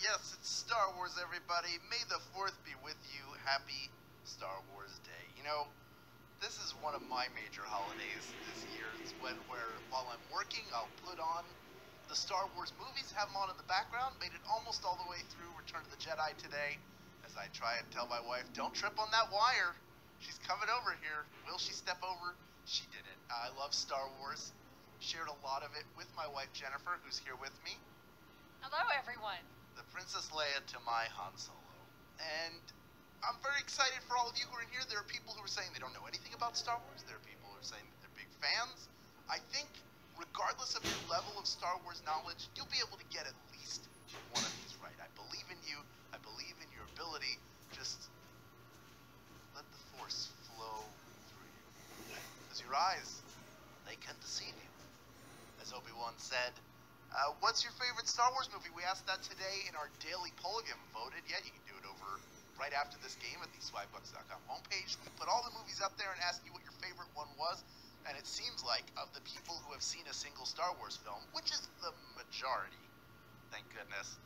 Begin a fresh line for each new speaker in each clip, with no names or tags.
Yes, it's Star Wars, everybody. May the 4th be with you. Happy Star Wars Day. You know, this is one of my major holidays this year. It's when while I'm working, I'll put on the Star Wars movies, have them on in the background. Made it almost all the way through Return of the Jedi today, as I try and tell my wife, don't trip on that wire. She's coming over here. Will she step over? She didn't. I love Star Wars. Shared a lot of it with my wife, Jennifer, who's here with me.
Hello, everyone.
The Princess Leia to my Han Solo. And I'm very excited for all of you who are in here. There are people who are saying they don't know anything about Star Wars. There are people who are saying that they're big fans. I think, regardless of your level of Star Wars knowledge, you'll be able to get at least one of these right. I believe in you. I believe in your ability. Just let the Force flow through you. Because your eyes, they can deceive you. As Obi-Wan said, what's your favorite Star Wars movie? We asked that today in our daily poll. If you haven't voted yet, you can do it over right after this game at the Swagbucks.com homepage. We put all the movies up there and asked you what your favorite one was. And it seems like of the people who have seen a single Star Wars film, which is the majority, thank goodness,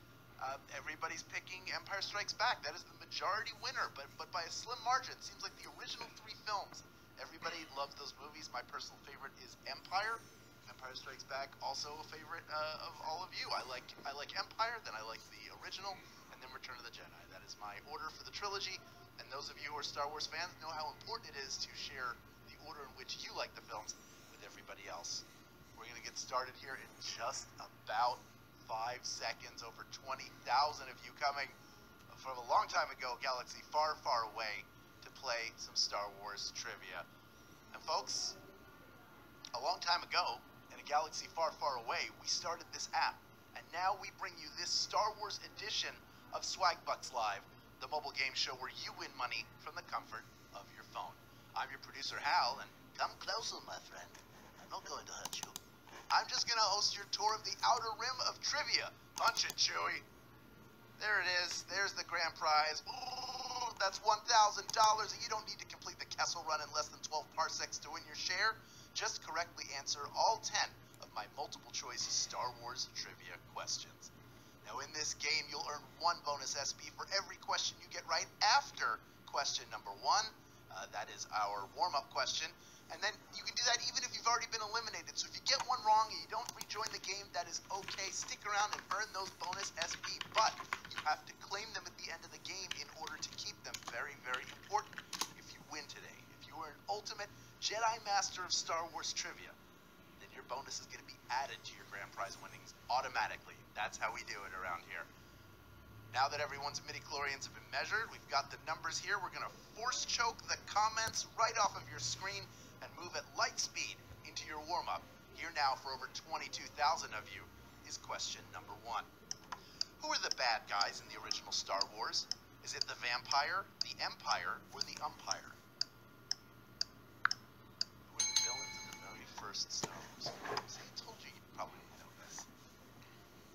everybody's picking Empire Strikes Back. That is the majority winner, but by a slim margin. It seems like the original 3 films, everybody loves those movies. My personal favorite is Empire. Empire Strikes Back, also a favorite of all of you. I like Empire, then I like the original, and then Return of the Jedi. That is my order for the trilogy, and those of you who are Star Wars fans know how important it is to share the order in which you like the films with everybody else. We're going to get started here in just about 5 seconds. Over 20,000 of you coming from a long time ago, galaxy far, far away, to play some Star Wars trivia. And folks, a long time ago, in a galaxy far, far away, we started this app, and now we bring you this Star Wars edition of Swagbucks Live, the mobile game show where you win money from the comfort of your phone. I'm your producer, Hal, and come closer, my friend. I'm not going to hurt you. I'm just going to host your tour of the outer rim of trivia. Punch it, Chewie. There it is. There's the grand prize. Ooh, that's $1,000, and you don't need to complete the Kessel Run in less than 12 parsecs to win your share. Just correctly answer all 10 of my multiple choice Star Wars trivia questions. Now in this game, you'll earn 1 bonus SP for every question you get right after question number 1. That is our warm-up question. And then you can do that even if you've already been eliminated. So if you get one wrong and you don't rejoin the game, that is okay. Stick around and earn those bonus SP, but you have to claim them at the end of the game in order to keep them. Very, very important if you win today. If you are an ultimate Jedi Master of Star Wars trivia, then your bonus is going to be added to your grand prize winnings automatically. That's how we do it around here. Now that everyone's midichlorians have been measured, we've got the numbers here. We're going to force choke the comments right off of your screen and move at light speed into your warm-up. Here now for over 22,000 of you is question number 1. Who are the bad guys in the original Star Wars? Is it the vampire, the Empire, or the umpire? Who were the villains in the very first Star Wars films? I told you you'd probably know this.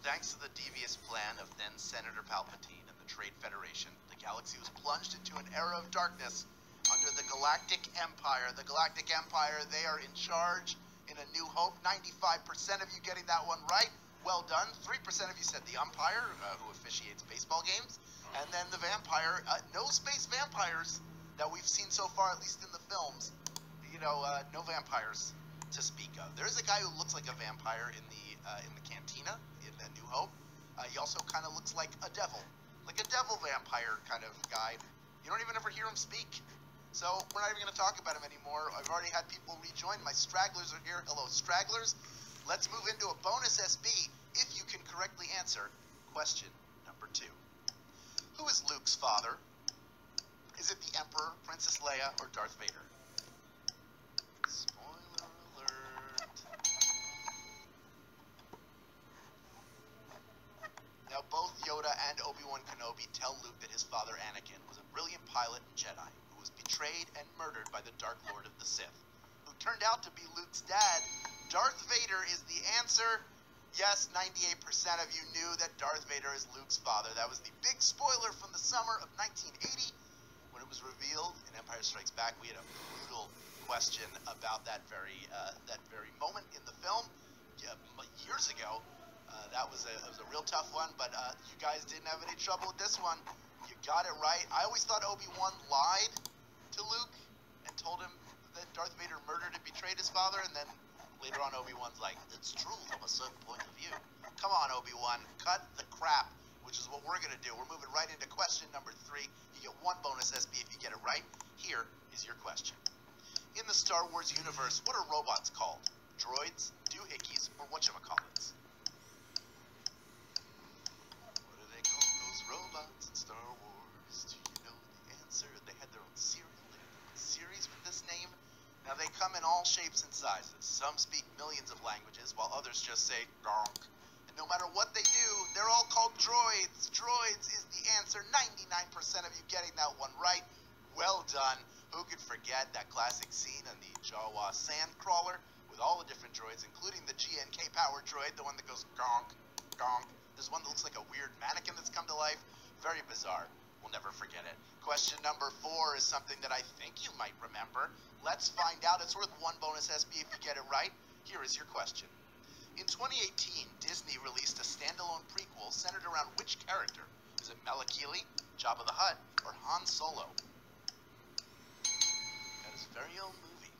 Thanks to the devious plan of then Senator Palpatine and the Trade Federation, the galaxy was plunged into an era of darkness under the Galactic Empire. The Galactic Empire, they are in charge in A New Hope. 95% of you getting that one right. Well done. 3% of you said the umpire, who officiates baseball games. And then the vampire, no space vampires that we've seen so far, at least in the films. You know, no vampires to speak of. There's a guy who looks like a vampire in the cantina in A New Hope. He also kind of looks like a devil vampire kind of guy. You don't even ever hear him speak. So we're not even going to talk about him anymore. I've already had people rejoin. My stragglers are here. Hello, stragglers. Let's move into a bonus SB if you can correctly answer question number 2. Who is Luke's father? Is it the Emperor, Princess Leia, or Darth Vader? Spoiler alert. Now, both Yoda and Obi-Wan Kenobi tell Luke that his father, Anakin, was a brilliant pilot and Jedi who was betrayed and murdered by the Dark Lord of the Sith, who turned out to be Luke's dad. Darth Vader is the answer. Yes, 98% of you knew that Darth Vader is Luke's father. That was the big spoiler from the summer of 1980 when it was revealed in Empire Strikes Back. We had a brutal question about that very moment in the film years ago. That was a real tough one, but you guys didn't have any trouble with this one. You got it right. I always thought Obi-Wan lied to Luke and told him that Darth Vader murdered and betrayed his father, and then later on Obi-Wan's like, it's true from a certain point of view. Come on, Obi-Wan, cut the crap, which is what we're going to do. We're moving right into question number 3. You get 1 bonus SB if you get it right. Here is your question. In the Star Wars universe, what are robots called? Droids, doohickeys, or whatchamacallits? Robots in Star Wars, do you know the answer? They had their own series with this name. Now they come in all shapes and sizes. Some speak millions of languages, while others just say gonk. And no matter what they do, they're all called droids. Droids is the answer. 99% of you getting that one right. Well done. Who could forget that classic scene on the Jawa sand crawler with all the different droids, including the GNK power droid, the one that goes gonk, gonk. There's one that looks like a weird mannequin that's come to life. Very bizarre. We'll never forget it. Question number 4 is something that I think you might remember. Let's find out. It's worth 1 bonus SB if you get it right. Here is your question. In 2018, Disney released a standalone prequel centered around which character? Is it Malakili, Jabba the Hutt, or Han Solo? That is a very old movie.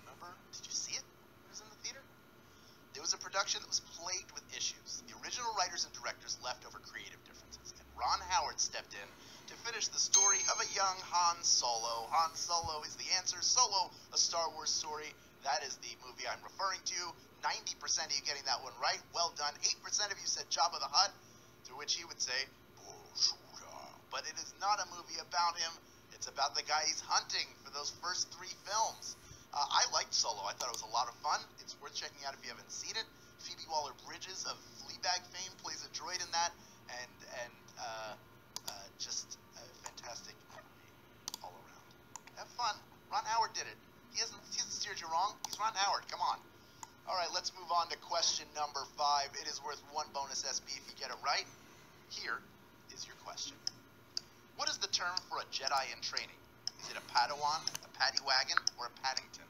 Remember? Did you see it? It was in the theater? It was a production that was plagued with issues. The original writers and directors left over creative differences, and Ron Howard stepped in to finish the story of a young Han Solo. Han Solo is the answer. Solo, a Star Wars story. That is the movie I'm referring to. 90% of you getting that one right. Well done. 8% of you said Jabba the Hutt, to which he would say, Bonjour. But it is not a movie about him. It's about the guy he's hunting for those first 3 films. I liked Solo. I thought it was a lot of fun. It's worth checking out if you haven't seen it. Phoebe Waller-Bridges of Fleabag fame plays a droid in that, and just a fantastic movie all around. Have fun. Ron Howard did it. He hasn't steered you wrong. He's Ron Howard. Come on. All right, let's move on to question number 5. It is worth 1 bonus SB if you get it right. Here is your question. What is the term for a Jedi in training? Is it a Padawan, a paddy wagon, or a Paddington?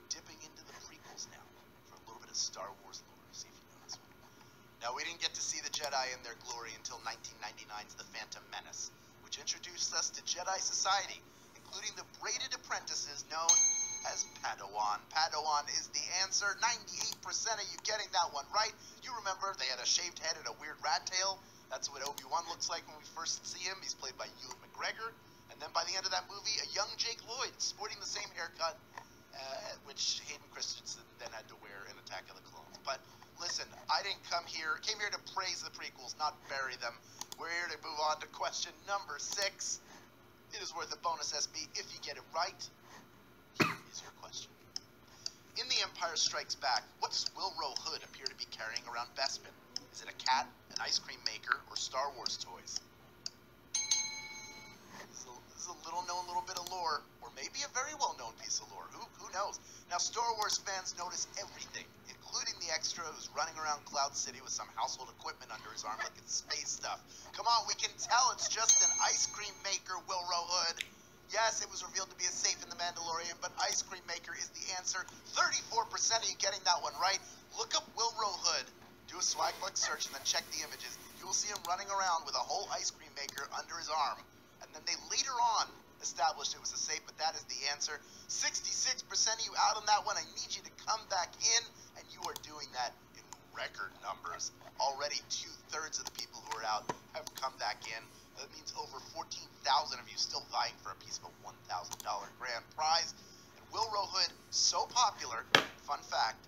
Dipping into the prequels now for a little bit of Star Wars lore. See if you know this one. Now, we didn't get to see the Jedi in their glory until 1999's The Phantom Menace, which introduced us to Jedi Society, including the braided apprentices known as Padawan. Padawan is the answer. 98% of you getting that one right. You remember they had a shaved head and a weird rat tail. That's what Obi-Wan looks like when we first see him. He's played by Ewan McGregor. And then by the end of that movie, a young Jake Lloyd sporting the same haircut, which Hayden Christensen then had to wear in Attack of the Clones. But listen, came here to praise the prequels, not bury them. We're here to move on to question number 6. It is worth a bonus SB if you get it right. Here is your question. In The Empire Strikes Back, what does Wilro Hood appear to be carrying around Bespin? Is it a cat, an ice cream maker, or Star Wars toys? This is a little bit of lore, or maybe a very well-known piece of lore. Who knows? Now, Star Wars fans notice everything, including the extra who's running around Cloud City with some household equipment under his arm like it's space stuff. Come on, we can tell it's just an ice cream maker, Wilro Hood. Yes, it was revealed to be as safe in The Mandalorian, but Ice Cream Maker is the answer. 34% of you getting that one right. Look up Wilro Hood. Do a Swagbucks search and then check the images. You will see him running around with a whole ice cream maker under his arm. And then they later on established it was a safe, but that is the answer. 66% of you out on that one. I need you to come back in, and you are doing that in record numbers. Already 2/3 of the people who are out have come back in. That means over 14,000 of you still vying for a piece of a $1,000 grand prize. And Wilro Hood, so popular, fun fact,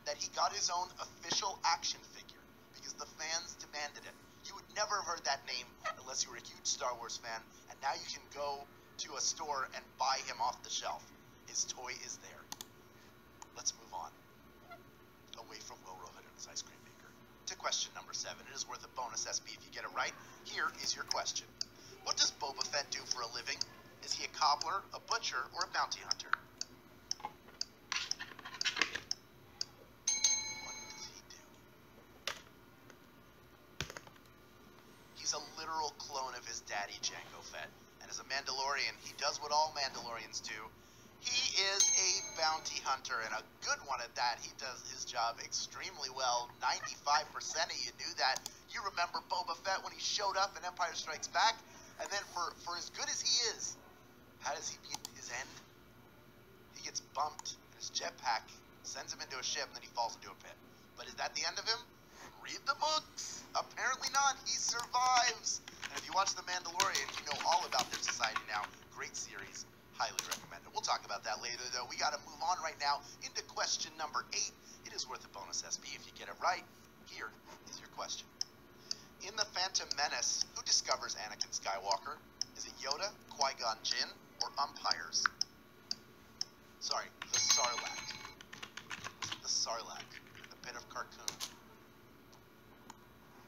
that he got his own official action figure because the fans demanded it. You would never have heard that name unless you were a huge Star Wars fan, and now you can go to a store and buy him off the shelf. His toy is there. Let's move on away from Wilro Hood and his ice cream maker to question number 7. It is worth a bonus SB if you get it right. Here is your question. What does Boba Fett do for a living? Is he a cobbler, a butcher, or a bounty hunter? What does he do? He's a literal clone of his daddy, Jango Fett. And as a Mandalorian, he does what all Mandalorians do. He is a bounty hunter, and a good one at that. He does his job extremely well. 95% of you knew that. You remember Boba Fett when he showed up in Empire Strikes Back? And then for as good as he is, how does he meet his end? He gets bumped, and his jetpack sends him into a ship, and then he falls into a pit. But is that the end of him? Read the books. Apparently not. He survives. And if you watch The Mandalorian, you know all about their society now. Great series. Highly recommend it. We'll talk about that later, though. We got to move on right now into question number 8. It is worth a bonus SB if you get it right. Here is your question. In The Phantom Menace, who discovers Anakin Skywalker? Is it Yoda, Qui-Gon Jinn, or umpires? Sorry, the Sarlacc. The Sarlacc, the bit of carcoon.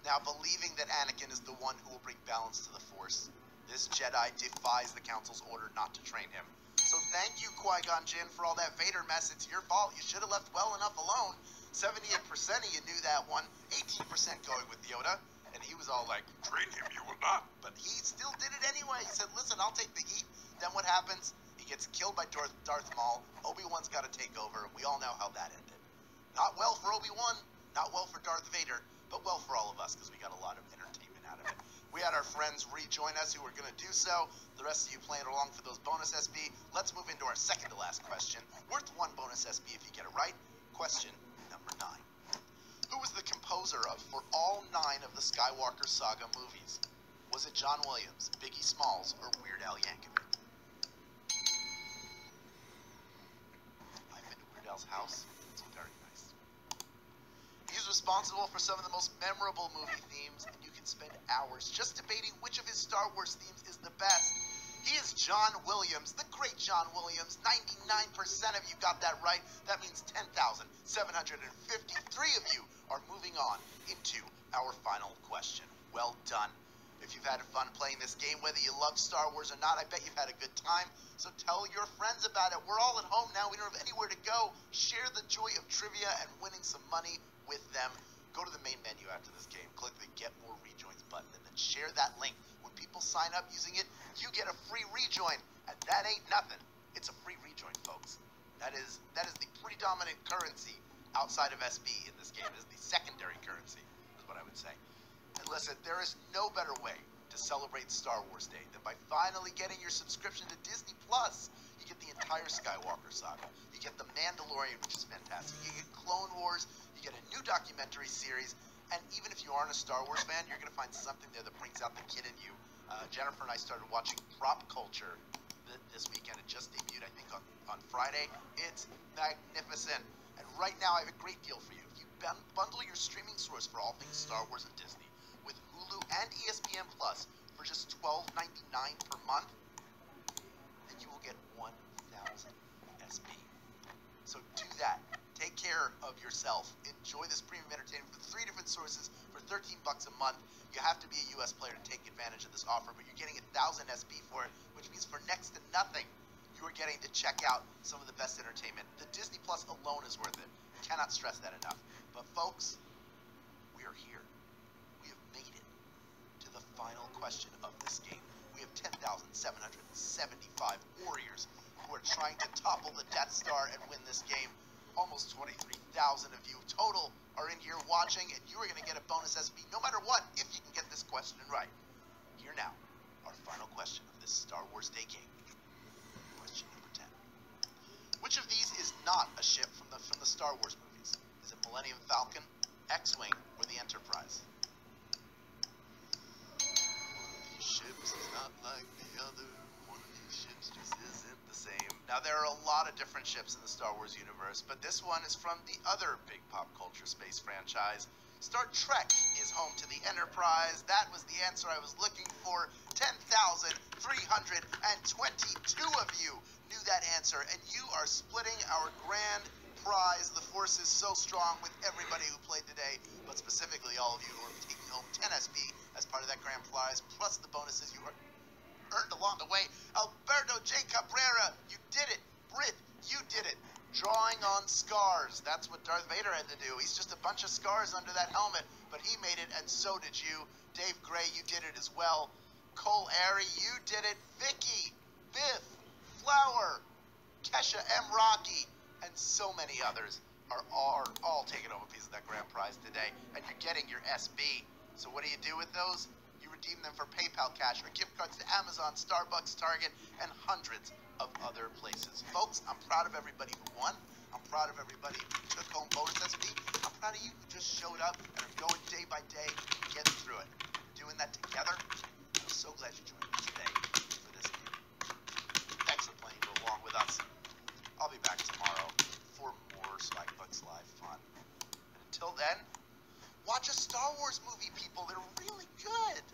Now, believing that Anakin is the one who will bring balance to the Force, this Jedi defies the Council's order not to train him. So thank you, Qui-Gon Jinn, for all that Vader mess. It's your fault. You should have left well enough alone. 78% of you knew that one. 18% going with Yoda. And he was all like, train him, you will not. But he still did it anyway. He said, listen, I'll take the heat. Then what happens? He gets killed by Darth Maul. Obi-Wan's got to take over, and we all know how that ended. Not well for Obi-Wan, not well for Darth Vader, but well for all of us, because we got a lot of entertainment out of it. We had our friends rejoin us who were going to do so. The rest of you playing along for those bonus SB. Let's move into our second to last question. Worth 1 bonus SB if you get it right. Question number 9. Who was the composer for all 9 of the Skywalker Saga movies? Was it John Williams, Biggie Smalls, or Weird Al Yankovic? I've been to Weird Al's house. It's very nice. He's responsible for some of the most memorable movie themes, and you can spend hours just debating which of his Star Wars themes is the best. He is John Williams, the great John Williams. 99% of you got that right. That means 10,753 of you are moving on into our final question. Well done. If you've had fun playing this game, whether you love Star Wars or not, I bet you've had a good time. So tell your friends about it. We're all at home now. We don't have anywhere to go. Share the joy of trivia and winning some money with them. Go to the main menu after this game. Click the Get More Rejoins button and then share that link. When people sign up using it, you get a free rejoin. And that ain't nothing. It's a free rejoin, folks. That is the predominant currency outside of SB in this game. It is the secondary currency, is what I would say. And listen, there is no better way to celebrate Star Wars Day than by finally getting your subscription to Disney Plus. You get the entire Skywalker saga. You get The Mandalorian, which is fantastic. You get Clone Wars. You get a new documentary series. And even if you aren't a Star Wars fan, you're going to find something there that brings out the kid in you. Jennifer and I started watching Prop Culture this weekend. It just debuted, I think, on Friday. It's magnificent. And right now, I have a great deal for you. If you bundle your streaming source for all things Star Wars and Disney with Hulu and ESPN Plus for just $12.99 per month, then you will get 1,000 SB. So do that. Take care of yourself. Enjoy this premium entertainment with 3 different sources for $13 a month. You have to be a U.S. player to take advantage of this offer, but you're getting 1,000 SB for it, which means for next to nothing, you are getting to check out some of the best entertainment. The Disney Plus alone is worth it. Cannot stress that enough. But folks, we are here. We have made it to the final question of this game. We We have 10,775 warriors who are trying to topple the Death Star and win this game. Almost 23,000 of you total are in here watching, and you are going to get a bonus SB no matter what if you can get this question right. Here now, our final question of this Star Wars Day game. Question number 10. Which of these is not a ship from the Star Wars movies? Is it Millennium Falcon, X-Wing, or the Enterprise? One of these ships is not like the other. One of these ships just isn't the same. Now, there are a lot of different ships in the Star Wars universe, but this one is from the other big pop culture space franchise. Star Trek is home to the Enterprise. That was the answer I was looking for. 10,322 of you knew that answer, and you are splitting our grand prize. The force is so strong with everybody who played today, but specifically all of you who are taking home 10 SB as part of that grand prize, plus the bonuses you earned along the way. Alberto J. Cabrera, you did it. Britt, you did it. Drawing on scars. That's what Darth Vader had to do. He's just a bunch of scars under that helmet, but he made it, and so did you. Dave Gray, you did it as well. Cole Airy, you did it. Vicky, Biff, Flower, Kesha M. Rocky, and so many others are all taking home a piece of that grand prize today, and you're getting your SB. So what do you do with those? You redeem them for PayPal cash or gift cards to Amazon, Starbucks, Target, and hundreds of other places. Folks, I'm proud of everybody who won. I'm proud of everybody who took home bonus SB. I'm proud of you who just showed up and are going day by day, getting through it. We're doing that together. I'm so glad you joined me today for this game. Thanks for playing along with us. I'll be back tomorrow for more Swagbucks Live fun. And until then, watch a Star Wars movie, people. They're really good.